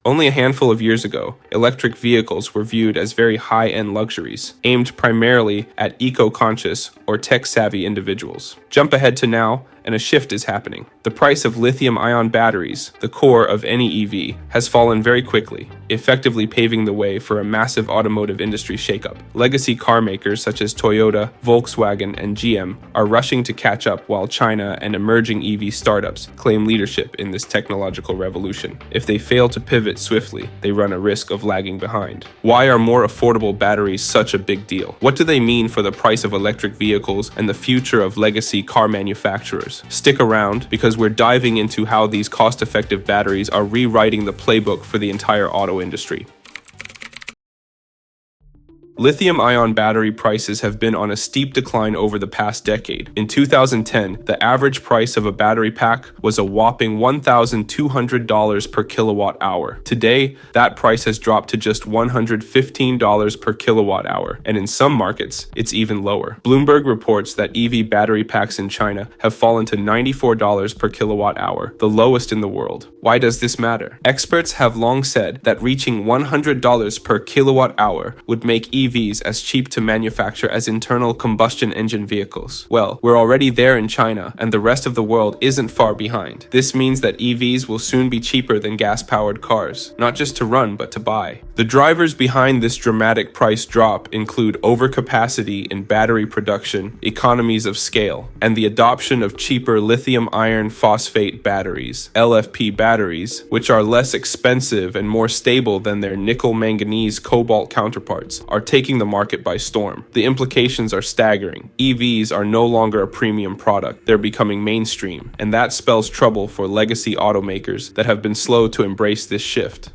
Only a handful of years ago, electric vehicles were viewed as very high-end luxuries, aimed primarily at eco-conscious or tech-savvy individuals. Jump ahead to now, and a shift is happening. The price of lithium-ion batteries, the core of any EV, has fallen very quickly, effectively paving the way for a massive automotive industry shakeup. Legacy car makers such as Toyota, Volkswagen, and GM are rushing to catch up while China and emerging EV startups claim leadership in this technological revolution. If they fail to pivot swiftly, they run a risk of lagging behind. Why are more affordable batteries such a big deal? What do they mean for the price of electric vehicles and the future of legacy car manufacturers? Stick around, because we're diving into how these cost-effective batteries are rewriting the playbook for the entire auto industry. Lithium-ion battery prices have been on a steep decline over the past decade. In 2010, the average price of a battery pack was a whopping $1,200 per kilowatt hour. Today, that price has dropped to just $115 per kilowatt hour, and in some markets, it's even lower. Bloomberg reports that EV battery packs in China have fallen to $94 per kilowatt hour, the lowest in the world. Why does this matter? Experts have long said that reaching $100 per kilowatt hour would make EVs as cheap to manufacture as internal combustion engine vehicles. Well, we're already there in China, and the rest of the world isn't far behind. This means that EVs will soon be cheaper than gas-powered cars, not just to run, but to buy. The drivers behind this dramatic price drop include overcapacity in battery production, economies of scale, and the adoption of cheaper lithium iron phosphate batteries, LFP batteries, which are less expensive and more stable than their nickel manganese cobalt counterparts, are taking the market by storm. The implications are staggering. EVs are no longer a premium product, they're becoming mainstream, and that spells trouble for legacy automakers that have been slow to embrace this shift.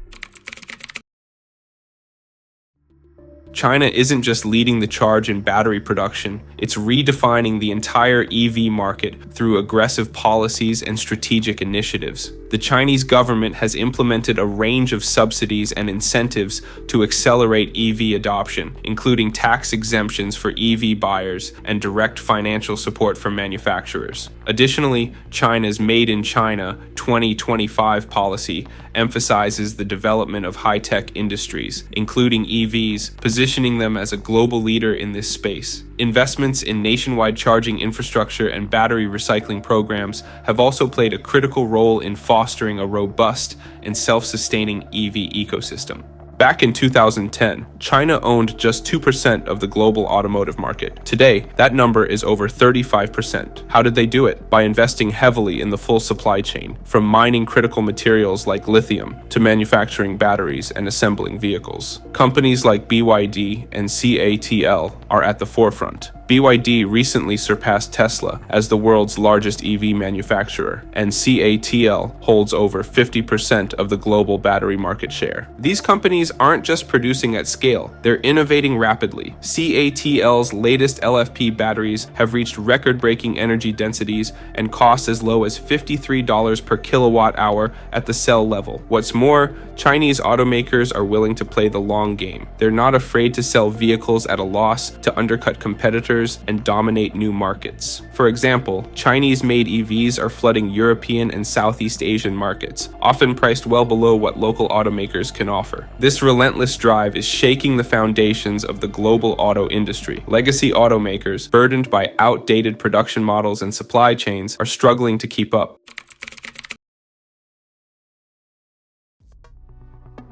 China isn't just leading the charge in battery production, it's redefining the entire EV market through aggressive policies and strategic initiatives. The Chinese government has implemented a range of subsidies and incentives to accelerate EV adoption, including tax exemptions for EV buyers and direct financial support for manufacturers. Additionally, China's Made in China 2025 policy emphasizes the development of high-tech industries, including EVs, positioning them as a global leader in this space. Investments in nationwide charging infrastructure and battery recycling programs have also played a critical role in fostering a robust and self-sustaining EV ecosystem. Back in 2010, China owned just 2% of the global automotive market. Today, that number is over 35%. How did they do it? By investing heavily in the full supply chain, from mining critical materials like lithium to manufacturing batteries and assembling vehicles. Companies like BYD and CATL are at the forefront. BYD recently surpassed Tesla as the world's largest EV manufacturer, and CATL holds over 50% of the global battery market share. These companies aren't just producing at scale, they're innovating rapidly. CATL's latest LFP batteries have reached record-breaking energy densities and cost as low as $53 per kilowatt hour at the cell level. What's more, Chinese automakers are willing to play the long game. They're not afraid to sell vehicles at a loss to undercut competitors and dominate new markets. For example, Chinese-made EVs are flooding European and Southeast Asian markets, often priced well below what local automakers can offer. This relentless drive is shaking the foundations of the global auto industry. Legacy automakers, burdened by outdated production models and supply chains, are struggling to keep up.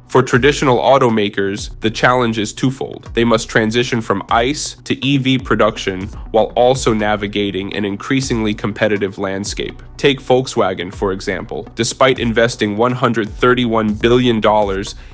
For traditional automakers, the challenge is twofold. They must transition from ICE to EV production while also navigating an increasingly competitive landscape. Take Volkswagen, for example. Despite investing $131 billion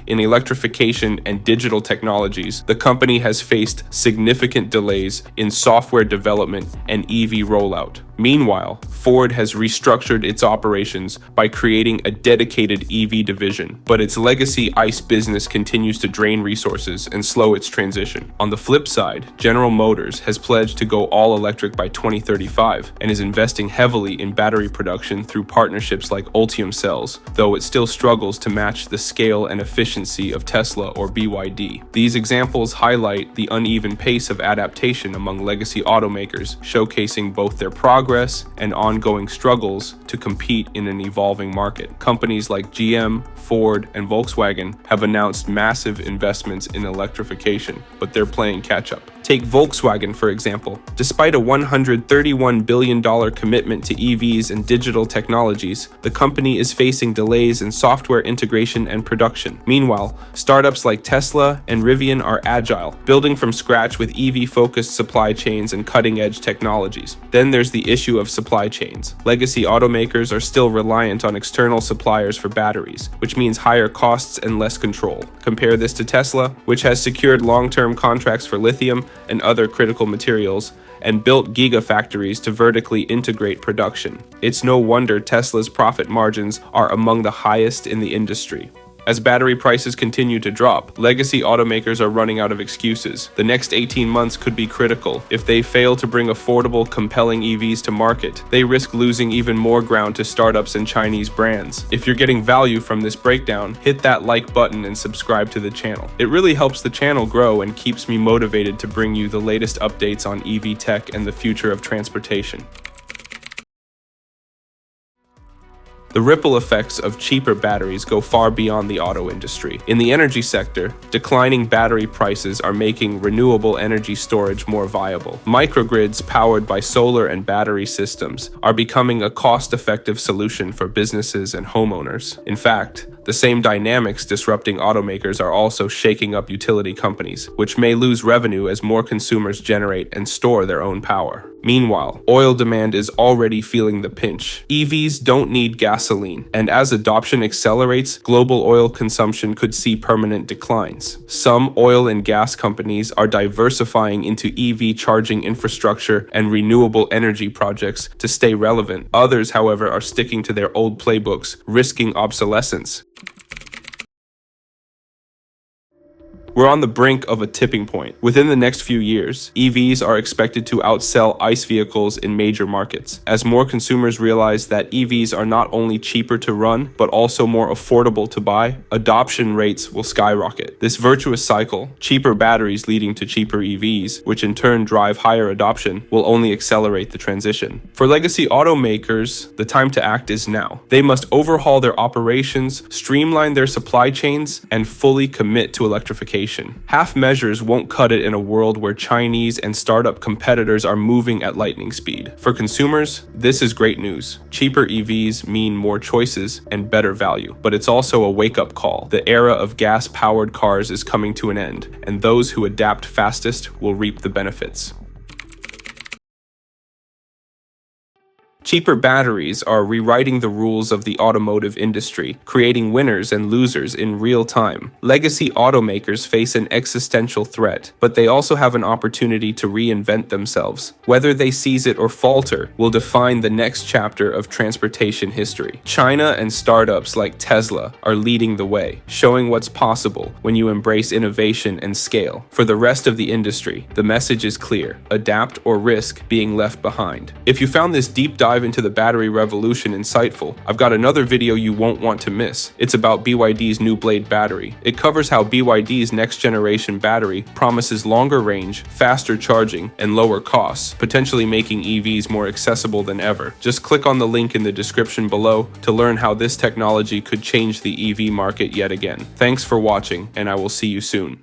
in electrification and digital technologies, the company has faced significant delays in software development and EV rollout. Meanwhile, Ford has restructured its operations by creating a dedicated EV division, but its legacy ICE business continues to drain resources and slow its transition. On the flip side, General Motors has pledged to go all electric by 2035 and is investing heavily in battery production through partnerships like Ultium Cells, though it still struggles to match the scale and efficiency of Tesla or BYD. These examples highlight the uneven pace of adaptation among legacy automakers, showcasing both their progress progress and ongoing struggles to compete in an evolving market. Companies like GM, Ford, and Volkswagen have announced massive investments in electrification, but they're playing catch-up. Take Volkswagen, for example. Despite a $131 billion commitment to EVs and digital technologies, the company is facing delays in software integration and production. Meanwhile, startups like Tesla and Rivian are agile, building from scratch with EV-focused supply chains and cutting-edge technologies. Then there's the issue of supply chains. Legacy automakers are still reliant on external suppliers for batteries, which means higher costs and less control. Compare this to Tesla, which has secured long-term contracts for lithium and other critical materials, and built gigafactories to vertically integrate production. It's no wonder Tesla's profit margins are among the highest in the industry. As battery prices continue to drop, legacy automakers are running out of excuses. The next 18 months could be critical. If they fail to bring affordable, compelling EVs to market, they risk losing even more ground to startups and Chinese brands. If you're getting value from this breakdown, hit that like button and subscribe to the channel. It really helps the channel grow and keeps me motivated to bring you the latest updates on EV tech and the future of transportation. The ripple effects of cheaper batteries go far beyond the auto industry. In the energy sector, declining battery prices are making renewable energy storage more viable. Microgrids powered by solar and battery systems are becoming a cost-effective solution for businesses and homeowners. In fact, the same dynamics disrupting automakers are also shaking up utility companies, which may lose revenue as more consumers generate and store their own power. Meanwhile, oil demand is already feeling the pinch. EVs don't need gasoline, and as adoption accelerates, global oil consumption could see permanent declines. Some oil and gas companies are diversifying into EV charging infrastructure and renewable energy projects to stay relevant. Others, however, are sticking to their old playbooks, risking obsolescence. We're on the brink of a tipping point. Within the next few years, EVs are expected to outsell ICE vehicles in major markets, as more consumers realize that EVs are not only cheaper to run, but also more affordable to buy. Adoption rates will skyrocket. This virtuous cycle, cheaper batteries leading to cheaper EVs, which in turn drive higher adoption, will only accelerate the transition. For legacy automakers, the time to act is now. They must overhaul their operations, streamline their supply chains, and fully commit to electrification. Half measures won't cut it in a world where Chinese and startup competitors are moving at lightning speed. For consumers, this is great news. Cheaper EVs mean more choices and better value, but it's also a wake-up call. The era of gas-powered cars is coming to an end, and those who adapt fastest will reap the benefits. Cheaper batteries are rewriting the rules of the automotive industry, creating winners and losers in real time. Legacy automakers face an existential threat, but they also have an opportunity to reinvent themselves. Whether they seize it or falter will define the next chapter of transportation history. China and startups like Tesla are leading the way, showing what's possible when you embrace innovation and scale. For the rest of the industry, the message is clear: adapt or risk being left behind. If you found this deep dive into the battery revolution insightful, I've got another video you won't want to miss. It's about BYD's new Blade battery. It covers how BYD's next generation battery promises longer range, faster charging, and lower costs, potentially making EVs more accessible than ever. Just click on the link in the description below to learn how this technology could change the EV market yet again. Thanks for watching, and I will see you soon.